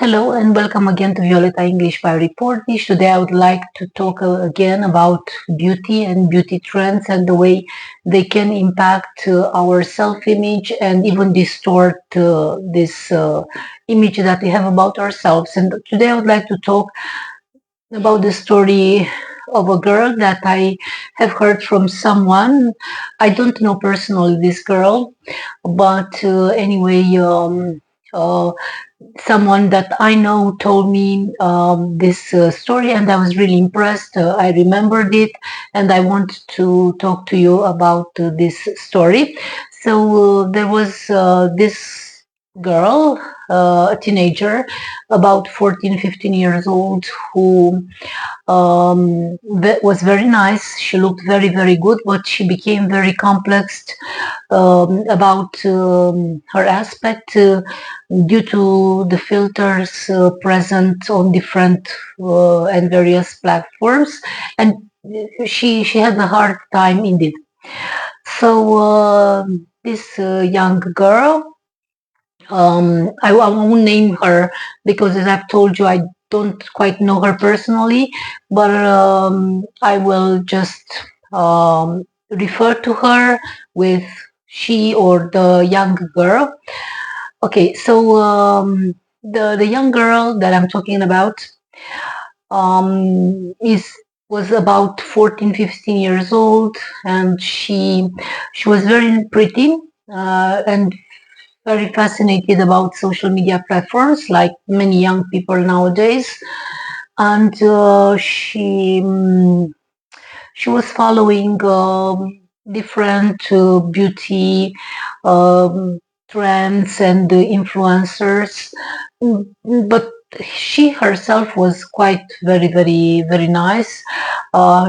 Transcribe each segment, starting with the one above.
Hello and welcome again to Violeta English by Reportish. Today I would like to talk again about beauty and beauty trends and the way they can impact our self-image and even distort this image that we have about ourselves. And today I would like to talk about the story of a girl that I have heard from someone. I don't know personally this girl, but uh, someone that I know told me this story, and I was really impressed. I remembered it, and I want to talk to you about this story. So there was this girl, a teenager, about 14, 15 years old, who was very nice. She looked very, very good, but she became very complex about her aspect due to the filters present on different and various platforms, and she had a hard time indeed. So this young girl, I won't name her because, as I've told you, I don't quite know her personally, but I will just refer to her with she or the young girl. Okay, so the young girl that I'm talking about is was about 14, 15 years old, and she was very pretty and very fascinated about social media platforms, like many young people nowadays. And she was following different beauty trends and influencers, but she herself was quite very, very, very nice.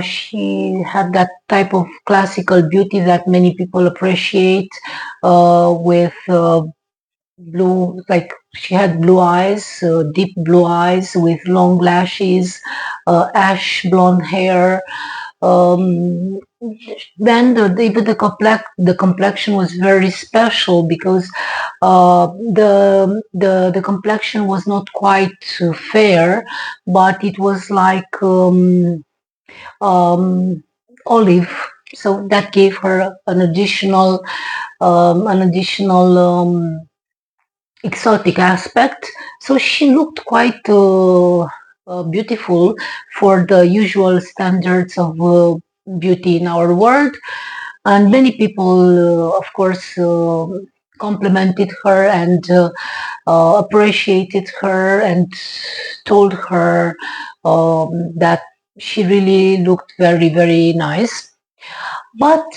She had that type of classical beauty that many people appreciate, with blue, like she had blue eyes, deep blue eyes with long lashes, ash blonde hair. Um, then the complexion was very special because the complexion was not quite fair, but it was like olive. So that gave her an additional exotic aspect. So she looked quite beautiful for the usual standards of beauty in our world. And many people, of course, complimented her and appreciated her and told her that she really looked very, very nice. But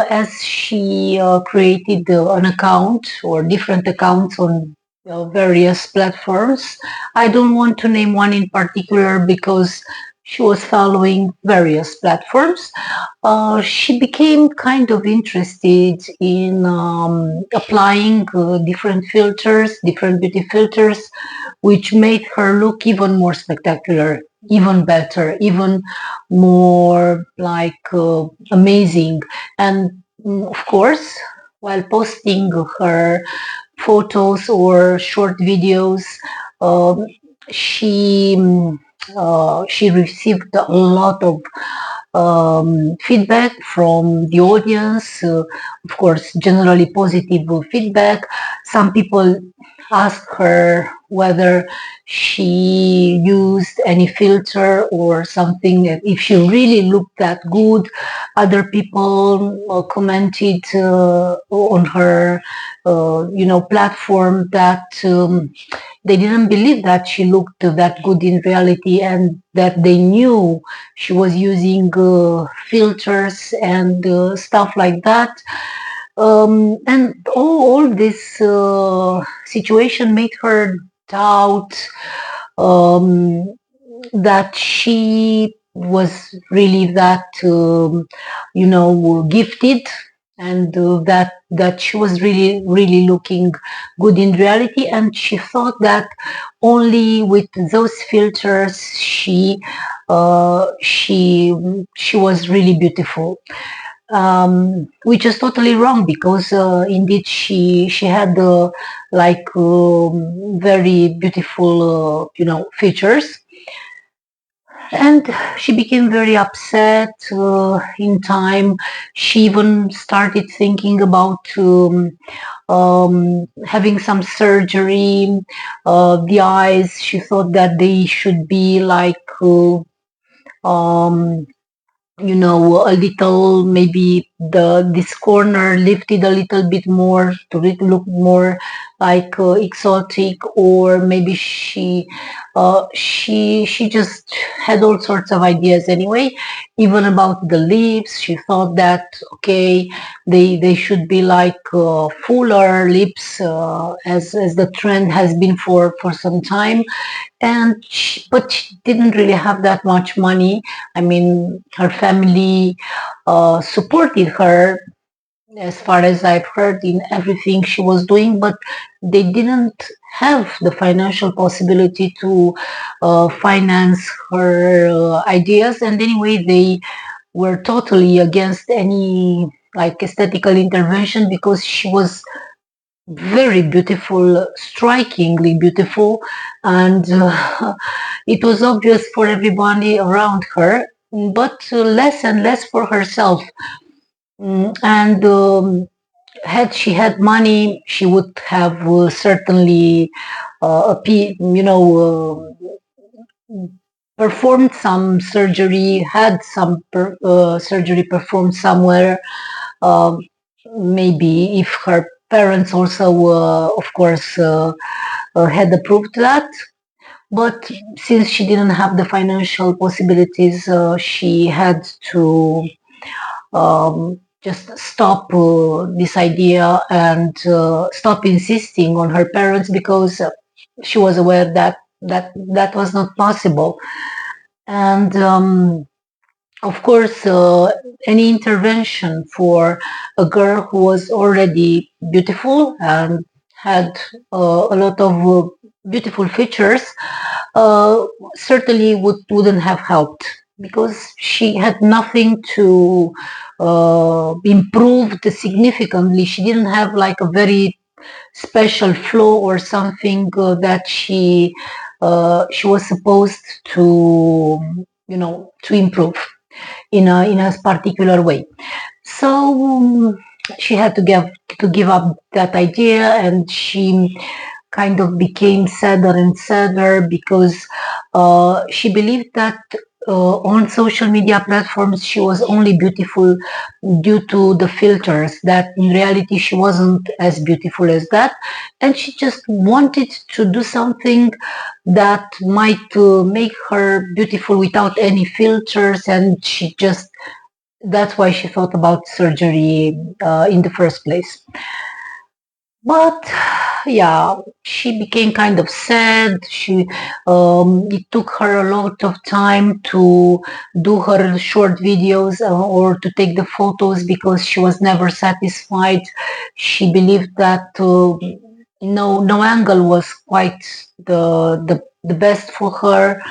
as she created an account or different accounts on various platforms, I don't want to name one in particular because she was following various platforms. She became kind of interested in applying different filters, different beauty filters, which made her look even more spectacular, even better, even more like amazing. And of course, while posting her photos or short videos, um, she she received a lot of feedback from the audience. Of course, generally positive feedback. Some people asked her whether she used any filter or something, if she really looked that good. Other people commented on her, platform that they didn't believe that she looked that good in reality, and that they knew she was using filters and stuff like that. And all this situation made her doubt um, that she was really that gifted, and that she was really, really looking good in reality, and she thought that only with those filters she was really beautiful. which is totally wrong because indeed she had like very beautiful features, and she became very upset in time. She even started thinking about having some surgery. The eyes, she thought that they should be like um, a little, maybe this corner lifted a little bit more to look more like exotic, or maybe she just had all sorts of ideas anyway. Even about the lips, she thought that okay, they should be like fuller lips, as the trend has been for some time. But she didn't really have that much money. I mean, her family supported her, as far as I've heard, in everything she was doing, but they didn't have the financial possibility to finance her ideas. And anyway, they were totally against any like aesthetical intervention, because she was very beautiful, strikingly beautiful, and it was obvious for everybody around her, but less and less for herself. And had she had money, she would have certainly, performed some surgery, had some surgery performed somewhere. Um, Maybe if her parents also, of course, had approved that. But since she didn't have the financial possibilities, she had to just stop this idea and stop insisting on her parents, because she was aware that that was not possible. And of course, any intervention for a girl who was already beautiful and had a lot of beautiful features certainly wouldn't have helped, because she had nothing to improve significantly. She didn't have like a very special flaw or something that she was supposed to to improve in a particular way. So she had to give up that idea, and she kind of became sadder and sadder, because she believed that on social media platforms she was only beautiful due to the filters, that in reality she wasn't as beautiful as that, and she just wanted to do something that might make her beautiful without any filters, and that's why she thought about surgery in the first place. But yeah, she became kind of sad. It took her a lot of time to do her short videos or to take the photos, because she was never satisfied. She believed that no angle was quite the best for her.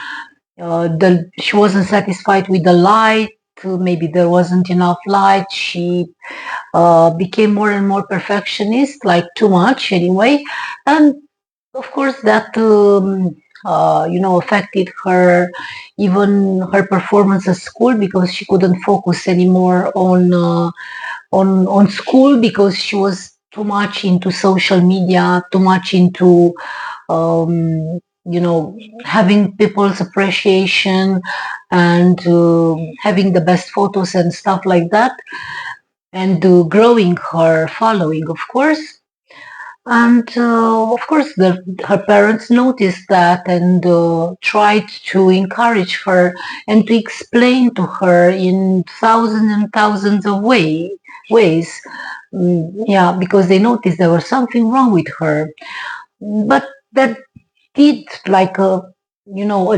She wasn't satisfied with the light. Maybe there wasn't enough light. She became more and more perfectionist, like too much anyway. And of course, that affected her, even her performance at school, because she couldn't focus anymore on school, because she was too much into social media, too much into having people's appreciation, and having the best photos and stuff like that, and growing her following, of course. And of course, her parents noticed that, and tried to encourage her and to explain to her in thousands and thousands of ways. Yeah, because they noticed there was something wrong with her. But that did like a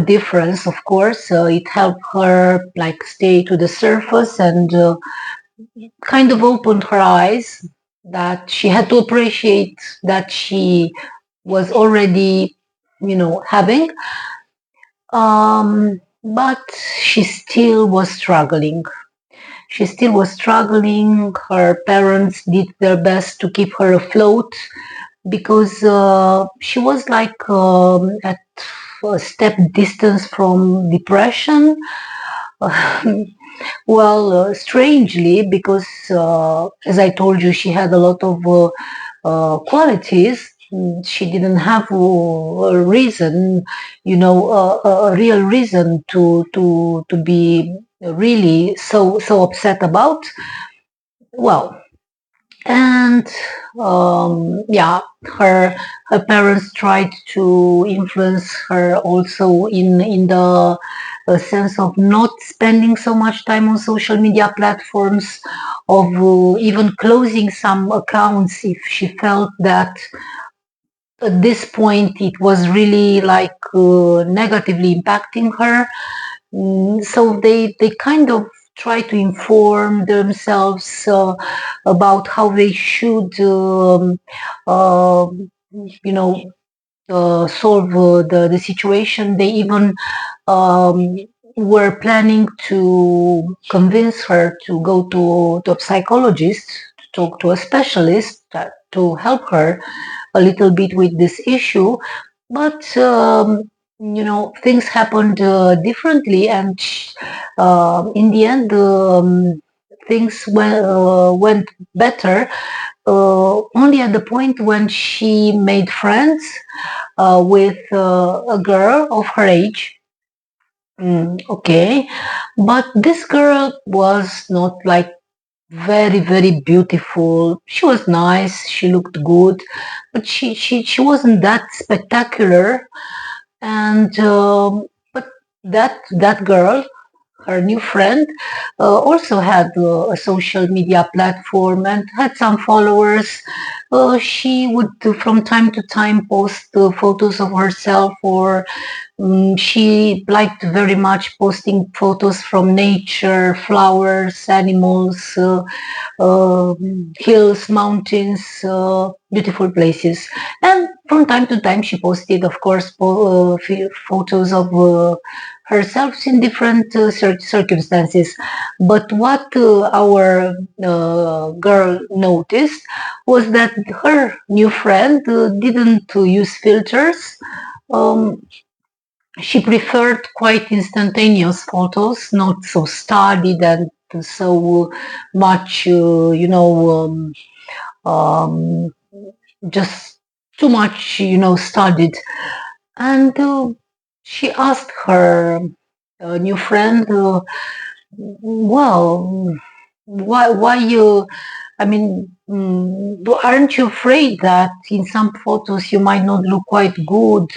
difference, of course. It helped her like stay to the surface, and kind of opened her eyes, that she had to appreciate that she was already, having. But she still was struggling. she still was struggling. Her parents did their best to keep her afloat because she was like at a step distance from depression. Well, strangely, because as I told you, she had a lot of qualities. She didn't have a reason, a real reason to be really so upset about. Well, and yeah, her her parents tried to influence her also in the sense of not spending so much time on social media platforms, of even closing some accounts if she felt that at this point it was really like negatively impacting her. So they kind of try to inform themselves about how they should, uh, you know, solve the situation. They even um, were planning to convince her to go to a psychologist, to talk to a specialist to help her a little bit with this issue. But things happened differently, and in the end, things went better. Only at the point when she made friends with a girl of her age. Okay, but this girl was not like very, very beautiful. She was nice, she looked good, but she wasn't that spectacular. And but that girl, her new friend, also had a social media platform and had some followers. She would from time to time post photos of herself, or she liked very much posting photos from nature, flowers, animals, uh, hills, mountains, beautiful places. And from time to time, she posted, of course, photos of herself in different circumstances. But what our girl noticed was that her new friend didn't use filters. Um, she preferred quite instantaneous photos, not so studied and so much, um, just too much, studied. And she asked her new friend, well, why you, I mean, aren't you afraid that in some photos you might not look quite good?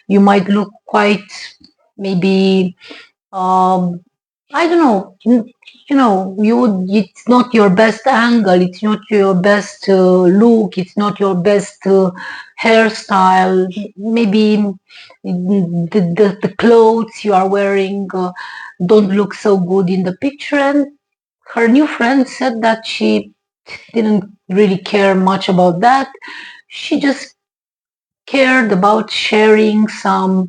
You might look quite maybe, um, I don't know, it's not your best angle, it's not your best look, it's not your best hairstyle, maybe the clothes you are wearing don't look so good in the picture. And her new friend said that she didn't really care much about that. She just cared about sharing some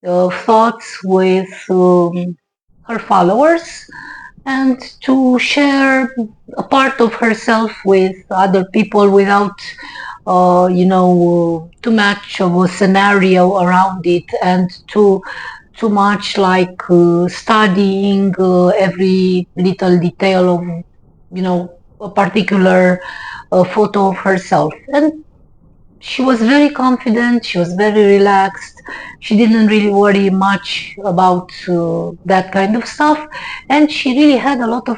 thoughts with her followers, and to share a part of herself with other people without too much of a scenario around it, and too much like studying every little detail of a particular photo of herself. And she was very confident, she was very relaxed, she didn't really worry much about that kind of stuff, and she really had a lot of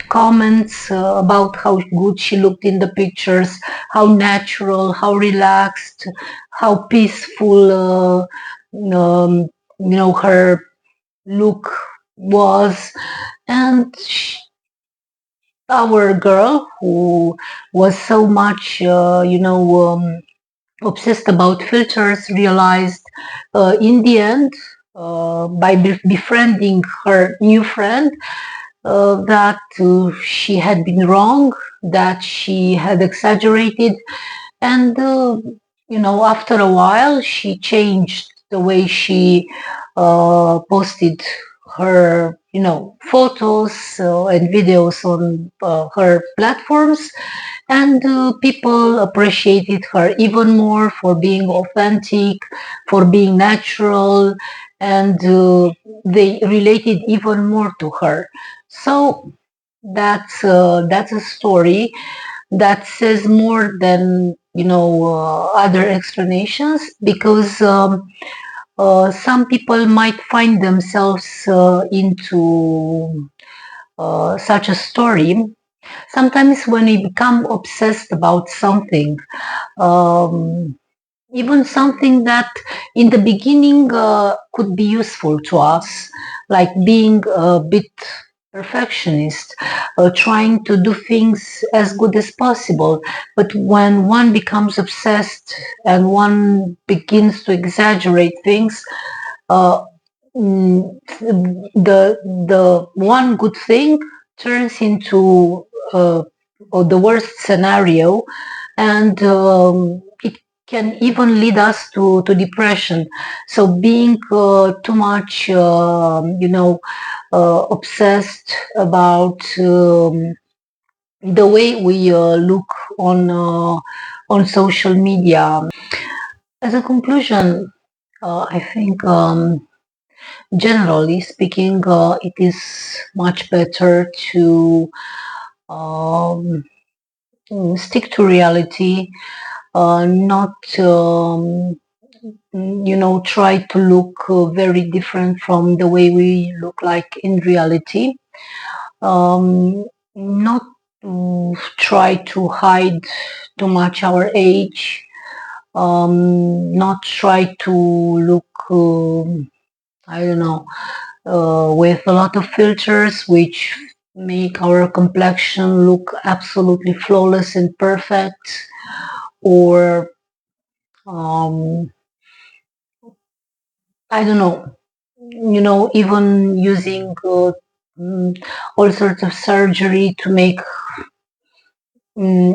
comments about how good she looked in the pictures, how natural, how relaxed, how peaceful, her look was. And our girl, who was so much, obsessed about filters, realized in the end, by befriending her new friend, that she had been wrong, that she had exaggerated, and after a while, she changed the way she posted her photos and videos on her platforms, and people appreciated her even more for being authentic, for being natural, and they related even more to her. So that's a story that says more than other explanations, because some people might find themselves into such a story. Sometimes when we become obsessed about something, um, even something that in the beginning could be useful to us, like being a bit perfectionist, trying to do things as good as possible. But when one becomes obsessed and one begins to exaggerate things, uh, the one good thing turns into or the worst scenario, and it can even lead us to depression. So being too much, obsessed about the way we look on social media. As a conclusion, I think, generally speaking, it is much better to um, stick to reality, not try to look very different from the way we look like in reality. Not to try to hide too much our age. Not try to look, I don't know, with a lot of filters which make our complexion look absolutely flawless and perfect, or um, I don't know, even using all sorts of surgery to make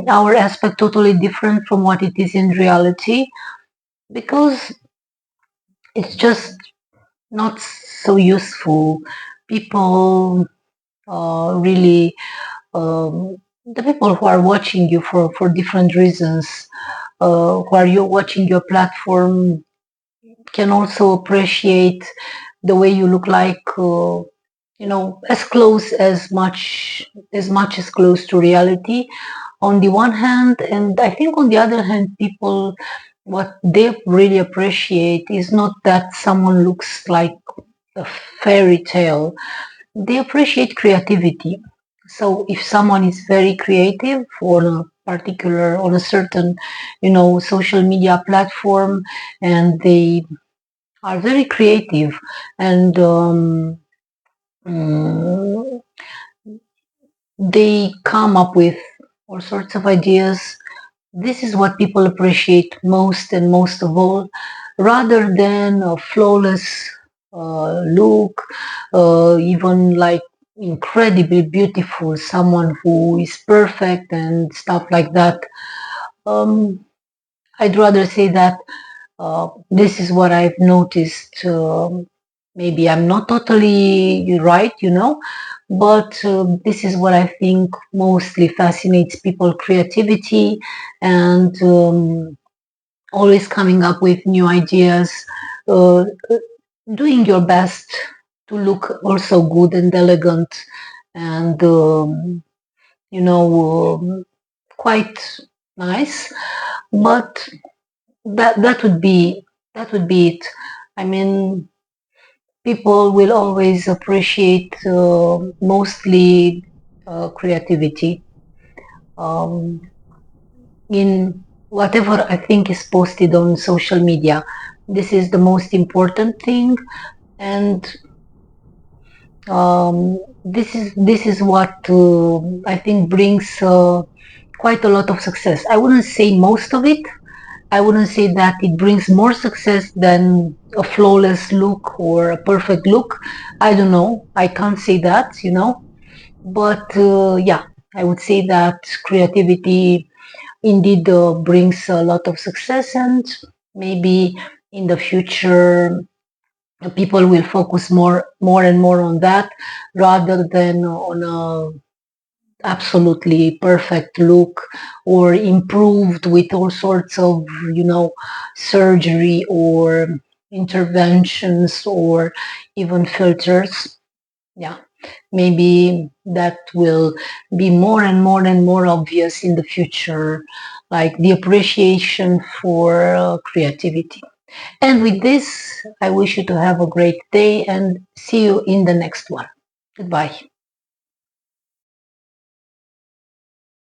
our aspect totally different from what it is in reality, because it's just not so useful. People really, the people who are watching you for different reasons, who are you watching your platform, can also appreciate the way you look like, as close as much as close to reality on the one hand. And I think on the other hand, people, what they really appreciate is not that someone looks like a fairy tale. They appreciate creativity. So if someone is very creative on a certain, social media platform, and they are very creative, and mm, they come up with all sorts of ideas. This is what people appreciate most, and most of all, rather than a flawless look, even like incredibly beautiful, someone who is perfect and stuff like that. Um, I'd rather say that this is what I've noticed. Maybe I'm not totally right, but this is what I think mostly fascinates people: creativity, and always coming up with new ideas, uh, doing your best to look also good and elegant, and quite nice. But that would be it. I mean, people will always appreciate mostly creativity um, in whatever I think is posted on social media. This is the most important thing, and this is what I think brings quite a lot of success. I wouldn't say most of it. I wouldn't say that it brings more success than a flawless look or a perfect look. I don't know. I can't say that, But yeah, I would say that creativity indeed brings a lot of success, and maybe in the future People will focus more and more on that rather than on a absolutely perfect look or improved with all sorts of, surgery or interventions or even filters. Yeah, maybe that will be more and more and more obvious in the future, like the appreciation for creativity. And with this, I wish you to have a great day and see you in the next one. Goodbye.